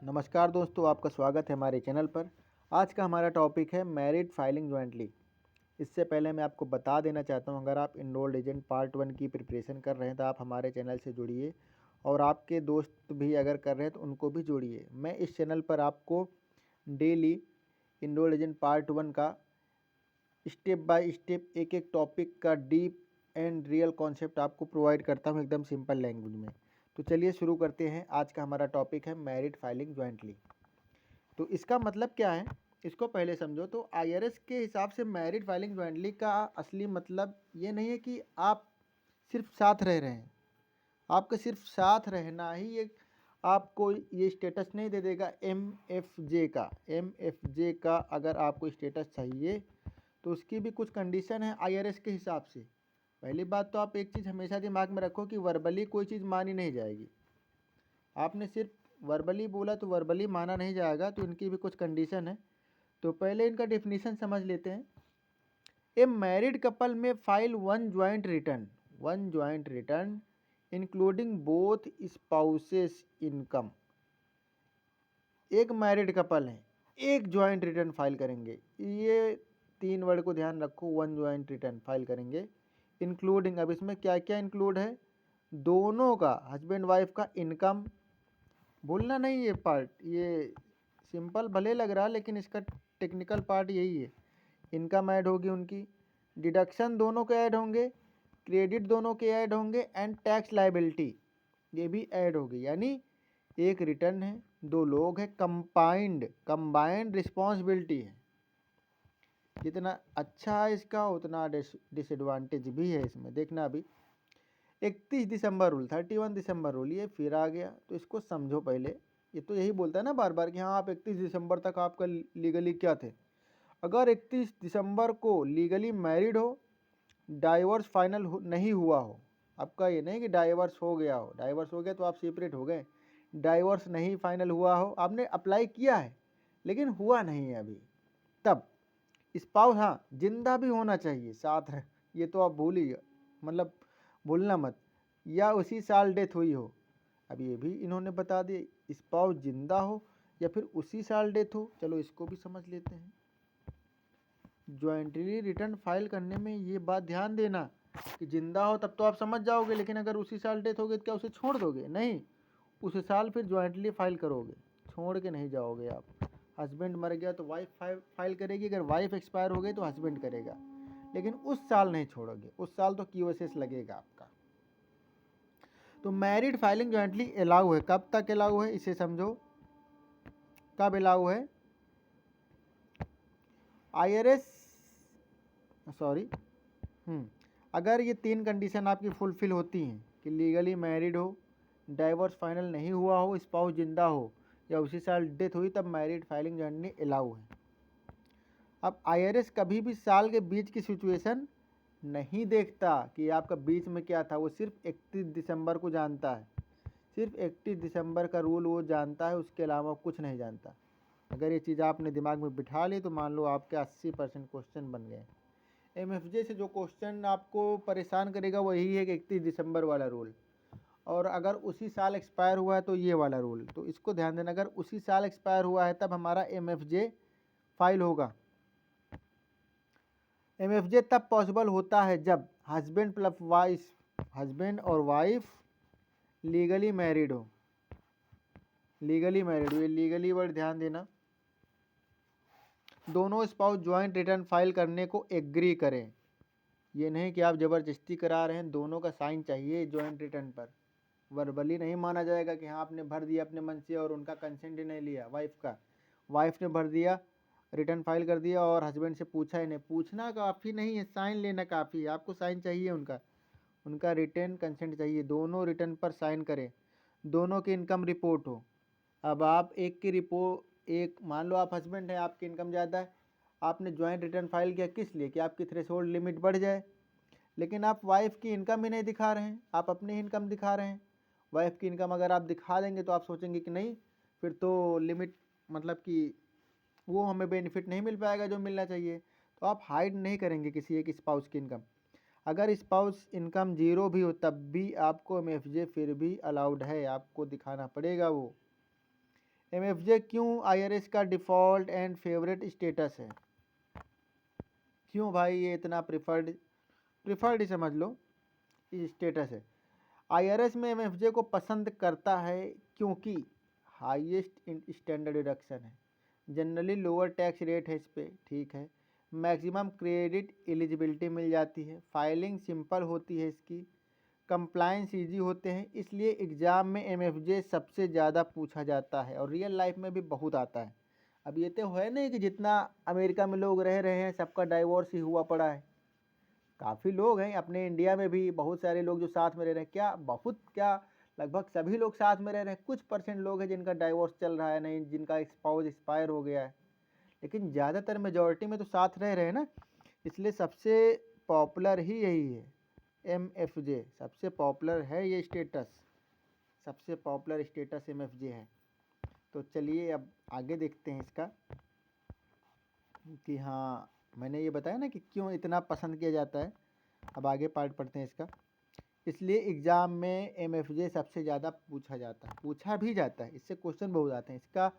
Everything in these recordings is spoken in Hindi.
नमस्कार दोस्तों, आपका स्वागत है हमारे चैनल पर। आज का हमारा टॉपिक है मैरिड फाइलिंग जॉइंटली। इससे पहले मैं आपको बता देना चाहता हूं, अगर आप इनरोल्ड एजेंट पार्ट 1 की प्रिपरेशन कर रहे हैं तो आप हमारे चैनल से जुड़िए और आपके दोस्त भी अगर कर रहे हैं तो उनको भी जोड़िए। मैं इस चैनल पर आपको डेली इनरोल्ड एजेंट पार्ट 1 का स्टेप बाय स्टेप एक एक टॉपिक का डीप एंड रियल कॉन्सेप्ट आपको प्रोवाइड करता हूँ एकदम सिंपल लैंग्वेज में। तो चलिए शुरू करते हैं। आज का हमारा टॉपिक है मैरिड फाइलिंग जॉइंटली। तो इसका मतलब क्या है, इसको पहले समझो। तो आईआरएस के हिसाब से मैरिड फाइलिंग जॉइंटली का असली मतलब ये नहीं है कि आप सिर्फ साथ रह रहे हैं। आपका सिर्फ साथ रहना ही एक आपको ये स्टेटस नहीं दे देगा एम एफ जे का अगर आपको स्टेटस चाहिए तो उसकी भी कुछ कंडीशन है आईआरएस के हिसाब से। पहली बात तो आप एक चीज़ हमेशा दिमाग में रखो कि वर्बली कोई चीज़ मानी नहीं जाएगी। आपने सिर्फ वर्बली बोला तो वर्बली माना नहीं जाएगा, तो इनकी भी कुछ कंडीशन है। तो पहले इनका डेफिनेशन समझ लेते हैं। ए मैरिड कपल में file one joint return including both spouses income. एक मैरिड कपल है, एक ज्वाइंट रिटर्न फाइल करेंगे। ये तीन वर्ड को ध्यान रखो, वन ज्वाइंट रिटर्न फाइल करेंगे इंक्लूडिंग। अब इसमें क्या क्या इंक्लूड है, दोनों का, हस्बैंड वाइफ का इनकम। भूलना नहीं ये पार्ट, ये सिंपल भले लग रहा लेकिन इसका टेक्निकल पार्ट यही है। इनकम ऐड होगी उनकी, डिडक्शन दोनों के ऐड होंगे, क्रेडिट दोनों के ऐड होंगे एंड टैक्स लाइबिलिटी ये भी ऐड होगी। यानी एक रिटर्न है, दो लोग हैं, कंबाइंड रिस्पॉन्सिबिलिटी है। जितना अच्छा है इसका उतना डिसएडवांटेज भी है इसमें। देखना अभी 31 दिसंबर रूल, 31 दिसंबर रूल ये फिर आ गया, तो इसको समझो पहले। ये तो यही बोलता है ना बार बार कि हाँ आप 31 दिसंबर तक आपका लीगली क्या थे। अगर 31 दिसंबर को लीगली मैरिड हो, डाइवोर्स फाइनल नहीं हुआ हो, आपका ये नहीं कि डाइवोर्स हो गया हो, डाइवोर्स हो गया तो आप सेपरेट हो गए, डाइवोर्स नहीं फाइनल हुआ हो, आपने अप्लाई किया है लेकिन हुआ नहीं है अभी, तब स्पाउस, हाँ जिंदा भी होना चाहिए साथ रह, ये तो आप भूलिए, मतलब भूलना मत, या उसी साल डेथ हुई हो। अब ये भी इन्होंने बता दिया, स्पाउस जिंदा हो या फिर उसी साल डेथ हो। चलो इसको भी समझ लेते हैं। ज्वाइंटली रिटर्न फाइल करने में ये बात ध्यान देना कि जिंदा हो तब तो आप समझ जाओगे, लेकिन अगर उसी साल डेथ हो गई तो क्या उसे छोड़ दोगे? नहीं, उस साल फिर ज्वाइंटली फाइल करोगे, छोड़ के नहीं जाओगे आप। हस्बैंड मर गया तो वाइफ फाइल करेगी, अगर वाइफ एक्सपायर हो गई तो हस्बैंड करेगा, लेकिन उस साल नहीं छोड़ोगे, उस साल तो क्यूएसएस लगेगा आपका। तो मैरिड फाइलिंग ज्वाइंटली अलाउ है। कब तक अलाउ है इसे समझो, कब अलाउ है। आईआरएस सॉरी अगर ये तीन कंडीशन आपकी फुलफिल होती हैं कि लीगली मैरिड हो, डाइवोर्स फाइनल नहीं हुआ हो, स्पाउस जिंदा हो या उसी साल डेथ हुई, तब मैरिड फाइलिंग जॉइंटली अलाउ है। अब आईआरएस कभी भी साल के बीच की सिचुएशन नहीं देखता कि आपका बीच में क्या था, वो सिर्फ 31 दिसंबर को जानता है। सिर्फ 31 दिसंबर का रूल वो जानता है, उसके अलावा कुछ नहीं जानता। अगर ये चीज़ आपने दिमाग में बिठा ली तो मान लो आपके 80% क्वेश्चन बन गए। एमएफजे से जो क्वेश्चन आपको परेशान करेगा वही है कि 31 दिसंबर वाला रूल, और अगर उसी साल एक्सपायर हुआ है तो ये वाला रूल। तो इसको ध्यान देना, अगर उसी साल एक्सपायर हुआ है तब हमारा एमएफजे फाइल होगा। एमएफजे तब पॉसिबल होता है जब हस्बैंड और वाइफ लीगली मैरिड हो। ये लीगली वर्ड ध्यान देना। दोनों स्पाउस ज्वाइंट रिटर्न फाइल करने को एग्री करें। ये नहीं कि आप ज़बरदस्ती करा रहे हैं, दोनों का साइन चाहिए ज्वाइंट रिटर्न पर। वर्बली नहीं माना जाएगा कि हाँ आपने भर दिया अपने मन से और उनका कंसेंट ही नहीं लिया वाइफ ने भर दिया, रिटर्न फाइल कर दिया और हस्बैंड से पूछा ही नहीं। पूछना काफ़ी नहीं है, साइन लेना काफ़ी है। आपको साइन चाहिए उनका रिटर्न कंसेंट चाहिए, दोनों रिटर्न पर साइन करें, दोनों की इनकम रिपोर्ट हो। अब आप एक की रिपोर्ट, एक मान लो आप हस्बैंड हैं, आपकी इनकम ज़्यादा है, आपने ज्वाइंट रिटर्न फाइल किया किस लिए, कि आपकी थ्रेशोल्ड लिमिट बढ़ जाए, लेकिन आप वाइफ की इनकम ही नहीं दिखा रहे हैं, आप अपनी इनकम दिखा रहे हैं। वाइफ की इनकम अगर आप दिखा देंगे तो आप सोचेंगे कि नहीं फिर तो लिमिट, मतलब कि वो हमें बेनिफिट नहीं मिल पाएगा जो मिलना चाहिए, तो आप हाइड नहीं करेंगे किसी एक स्पाउस की इनकम। अगर स्पाउस इनकम जीरो भी हो तब भी आपको एमएफजे फिर भी अलाउड है, आपको दिखाना पड़ेगा वो। MFJ क्यों IRS का डिफ़ॉल्ट एंड फेवरेट स्टेटस है? क्यों भाई ये इतना प्रिफर्ड ही समझ लो स्टेटस है। IRS में MFJ को पसंद करता है क्योंकि हाईएस्ट स्टैंडर्ड डिडक्शन है, जनरली लोअर टैक्स रेट है इस पर, ठीक है, मैक्सिमम क्रेडिट एलिजिबिलिटी मिल जाती है, फाइलिंग सिंपल होती है इसकी, कंप्लायंस इजी होते हैं, इसलिए एग्ज़ाम में MFJ सबसे ज़्यादा पूछा जाता है और रियल लाइफ में भी बहुत आता है। अब ये तो है नहीं कि जितना अमेरिका में लोग रह रहे हैं सबका डाइवोर्स ही हुआ पड़ा है, काफ़ी लोग हैं अपने इंडिया में भी, बहुत सारे लोग जो साथ में रह रहे हैं, क्या बहुत क्या लगभग सभी लोग साथ में रह रहे हैं, कुछ परसेंट लोग हैं जिनका डाइवोर्स चल रहा है, नहीं जिनका स्पाउस एक्सपायर हो गया है, लेकिन ज़्यादातर मेजॉरिटी में तो साथ रह रहे हैं ना, इसलिए सबसे पॉपुलर ही यही है MFJ, सबसे पॉपुलर है ये स्टेटस, सबसे पॉपुलर स्टेटस MFJ है। तो चलिए अब आगे देखते हैं इसका कि हाँ मैंने ये बताया ना कि क्यों इतना पसंद किया जाता है। अब आगे पार्ट पढ़ते हैं इसका। इसलिए एग्ज़ाम में MFJ सबसे ज़्यादा पूछा जाता है, पूछा भी जाता है, इससे क्वेश्चन बहुत आते हैं। इसका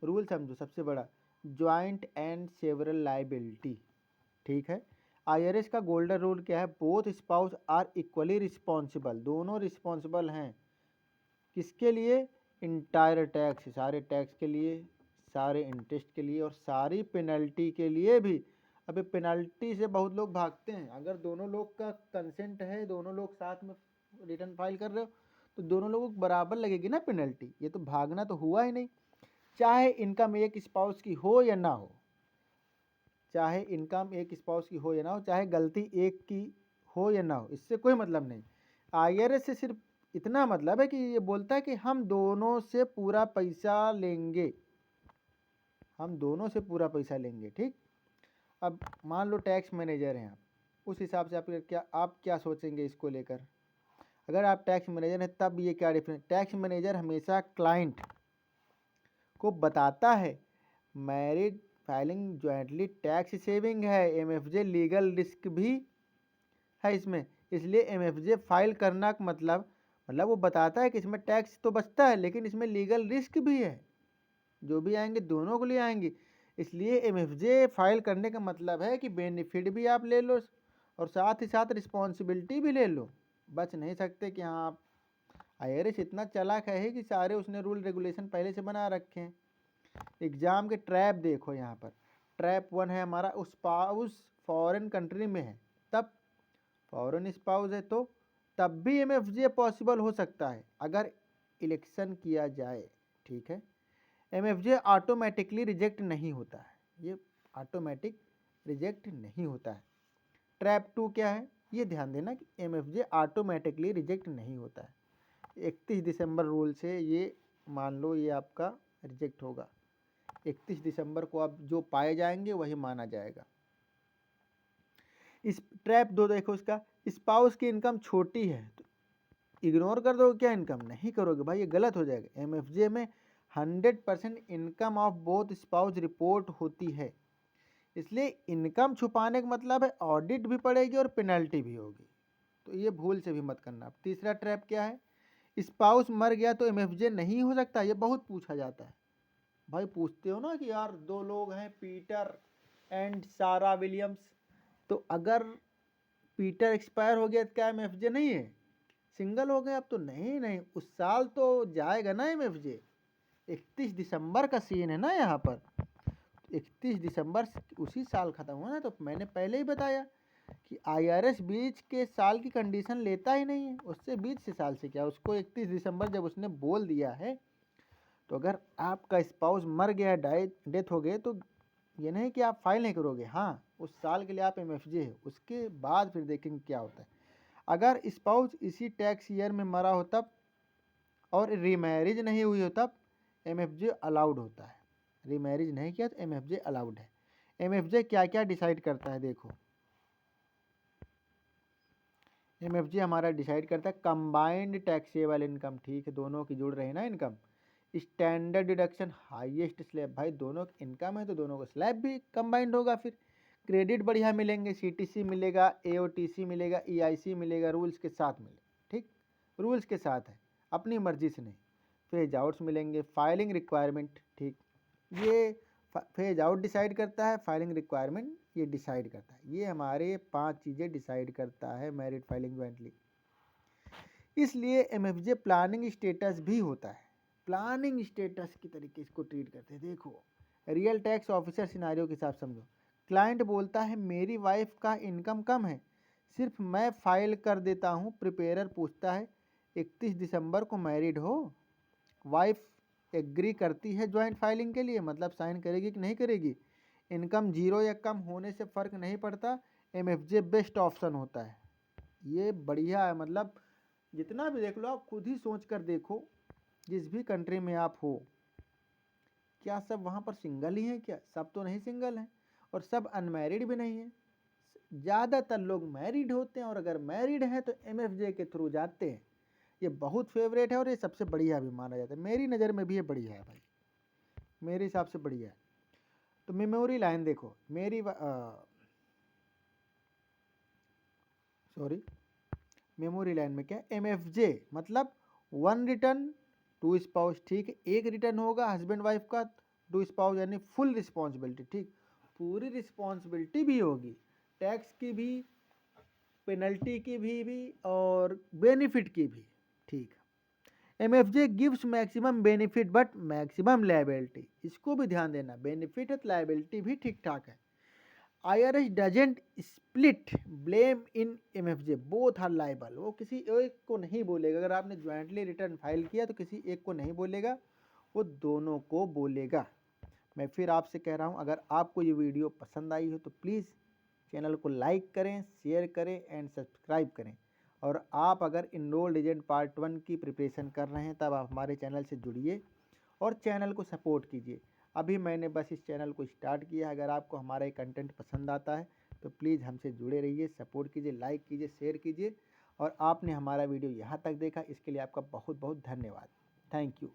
रूल समझो, सबसे बड़ा जॉइंट एंड सेवरल लाइबिलिटी, ठीक है। IRS का गोल्डन रूल क्या है? Both spouse are equally responsible, दोनों रिस्पॉन्सिबल हैं किसके लिए? इंटायर टैक्स, सारे टैक्स के लिए, सारे इंटरेस्ट के लिए और सारी पेनल्टी के लिए भी। अबे पेनल्टी से बहुत लोग भागते हैं, अगर दोनों लोग का कंसेंट है, दोनों लोग साथ में रिटर्न फाइल कर रहे हो तो दोनों लोगों को बराबर लगेगी ना पेनल्टी, ये तो भागना तो हुआ ही नहीं। चाहे इनकम एक स्पाउस की हो या ना हो, चाहे इनकम एक स्पाउस की हो या ना हो, चाहे गलती एक की हो या ना हो, इससे कोई मतलब नहीं। IRS से सिर्फ इतना मतलब है कि ये बोलता है कि हम दोनों से पूरा पैसा लेंगे, हम दोनों से पूरा पैसा लेंगे, ठीक। अब मान लो टैक्स मैनेजर हैं आप, उस हिसाब से आप क्या सोचेंगे इसको लेकर? अगर आप टैक्स मैनेजर हैं तब ये क्या डिफरेंस? टैक्स मैनेजर हमेशा क्लाइंट को बताता है married filing jointly tax saving है, MFJ लीगल रिस्क भी है इसमें, इसलिए MFJ फाइल करना का मतलब वो बताता है कि इसमें टैक्स तो बचता है लेकिन इसमें लीगल रिस्क भी है, जो भी आएंगे दोनों के लिए आएंगे, इसलिए MFJ फाइल करने का मतलब है कि बेनिफिट भी आप ले लो और साथ ही साथ रिस्पॉन्सिबिलिटी भी ले लो। बच नहीं सकते कि हाँ आप, IRS इतना चालाक है कि सारे उसने रूल रेगुलेशन पहले से बना रखे हैं। एग्ज़ाम के ट्रैप देखो यहाँ पर, ट्रैप 1 है हमारा, उस स्पाउस फॉरेन कंट्री में है, तब फॉरेन स्पाउस है तो तब भी MFJ पॉसिबल हो सकता है अगर इलेक्शन किया जाए, ठीक है। MFJ ऑटोमेटिकली रिजेक्ट नहीं होता है, ये ऑटोमेटिक रिजेक्ट नहीं होता है। ट्रैप 2 क्या है? ये ध्यान देना कि MFJ ऑटोमेटिकली रिजेक्ट नहीं होता है, 31 दिसंबर रूल से ये मान लो ये आपका रिजेक्ट होगा, 31 दिसंबर को आप जो पाए जाएंगे वही माना जाएगा। इस ट्रैप 2 देखो, इसका स्पाउस की इनकम छोटी है तो इग्नोर कर दोगे क्या? इनकम नहीं करोगे भाई, ये गलत हो जाएगा। MFJ में 100% income of both spouse report होती है, इसलिए इनकम छुपाने का मतलब है ऑडिट भी पड़ेगी और पेनल्टी भी होगी, तो ये भूल से भी मत करना। तीसरा ट्रैप क्या है? स्पाउस मर गया तो MFJ नहीं हो सकता, ये बहुत पूछा जाता है भाई, पूछते हो ना कि यार दो लोग हैं पीटर एंड सारा विलियम्स, तो अगर पीटर एक्सपायर हो गया तो क्या MFJ नहीं है? सिंगल हो गए अब तो नहीं, उस साल तो जाएगा ना MFJ। 31 दिसंबर का सीन है ना यहाँ पर, 31 दिसंबर उसी साल ख़त्म हुआ ना, तो मैंने पहले ही बताया कि IRS बीच के साल की कंडीशन लेता ही नहीं है, उससे बीच से साल से क्या, उसको 31 दिसंबर जब उसने बोल दिया है, तो अगर आपका स्पाउस मर गया, डेथ हो गए, तो ये नहीं कि आप फाइल नहीं करोगे, हाँ उस साल के लिए आप MFJ है, उसके बाद फिर देखेंगे क्या होता है। अगर स्पाउस इसी टैक्स ईयर में मरा हो तब और रीमैरिज नहीं हुई हो तब MFJ अलाउड होता है, रीमैरिज नहीं किया तो MFJ अलाउड है। MFJ क्या क्या डिसाइड करता है देखो, MFJ हमारा डिसाइड करता है कंबाइंड टैक्सेबल इनकम, ठीक है, दोनों की जुड़ रही है ना income, standard deduction, highest slab, भाई दोनों इनकम है तो दोनों का स्लैब भी कंबाइंड होगा, फिर क्रेडिट बढ़िया मिलेंगे, CTC मिलेगा, AOTC मिलेगा, EIC मिलेगा, रूल्स के साथ मिले, ठीक, रूल्स के साथ है, अपनी मर्जी से नहीं। फेज आउट्स मिलेंगे, फाइलिंग रिक्वायरमेंट, ठीक, ये फेज आउट डिसाइड करता है, फाइलिंग रिक्वायरमेंट ये डिसाइड करता है। ये हमारे 5 चीज़ें डिसाइड करता है मैरिड फाइलिंग जॉइंटली। इसलिए एमएफजे प्लानिंग स्टेटस भी होता है। प्लानिंग स्टेटस की तरीके इसको ट्रीट करते हैं। देखो, रियल टैक्स ऑफिसर सिनारियो के हिसाब समझो। क्लाइंट बोलता है मेरी वाइफ का इनकम कम है, सिर्फ मैं फाइल कर देता हूँ। प्रिपेयर पूछता है 31 दिसंबर को मैरिड हो? वाइफ एग्री करती है ज्वाइंट फाइलिंग के लिए, मतलब साइन करेगी कि नहीं करेगी। इनकम 0 या कम होने से फ़र्क नहीं पड़ता, एमएफजे बेस्ट ऑप्शन होता है। ये बढ़िया है, मतलब जितना भी देख लो, आप खुद ही सोच कर देखो, जिस भी कंट्री में आप हो, क्या सब वहाँ पर सिंगल ही हैं? क्या सब तो नहीं सिंगल हैं, और सब अनमैरिड भी नहीं हैं। ज़्यादातर लोग मैरिड होते हैं, और अगर मैरिड हैं तो एमएफजे के थ्रू जाते हैं। ये बहुत फेवरेट है और ये सबसे बढ़िया भी माना जाता है। मेरी नज़र में भी ये बढ़िया है भाई, मेरे हिसाब से बढ़िया है। तो मेमोरी लाइन देखो, मेमोरी लाइन में क्या, एमएफजे मतलब 1 रिटर्न 2 स्पाउस, ठीक है। 1 रिटर्न होगा हस्बैंड वाइफ का, 2 स्पाउस यानी फुल रिस्पॉन्सिबिलिटी, ठीक, पूरी रिस्पॉन्सिबिलिटी भी होगी, टैक्स की भी, पेनल्टी की भी और बेनिफिट की भी, ठीक। MFJ gives maximum benefit but maximum liability, इसको भी ध्यान देना, बेनिफिट है, लायबिलिटी भी ठीक ठाक है। IRS doesn't split blame in MFJ, both are liable, वो किसी एक को नहीं बोलेगा। अगर आपने ज्वाइंटली रिटर्न फाइल किया तो किसी एक को नहीं बोलेगा, वो दोनों को बोलेगा। मैं फिर आपसे कह रहा हूँ, अगर आपको ये वीडियो पसंद आई हो तो प्लीज़ चैनल को लाइक करें, शेयर करें एंड सब्सक्राइब करें। और आप अगर इनरोल्ड एजेंट पार्ट 1 की प्रिपरेशन कर रहे हैं, तब आप हमारे चैनल से जुड़िए और चैनल को सपोर्ट कीजिए। अभी मैंने बस इस चैनल को स्टार्ट किया है। अगर आपको हमारा ये कंटेंट पसंद आता है तो प्लीज़ हमसे जुड़े रहिए, सपोर्ट कीजिए, लाइक कीजिए, शेयर कीजिए। और आपने हमारा वीडियो यहाँ तक देखा, इसके लिए आपका बहुत बहुत धन्यवाद। Thank you.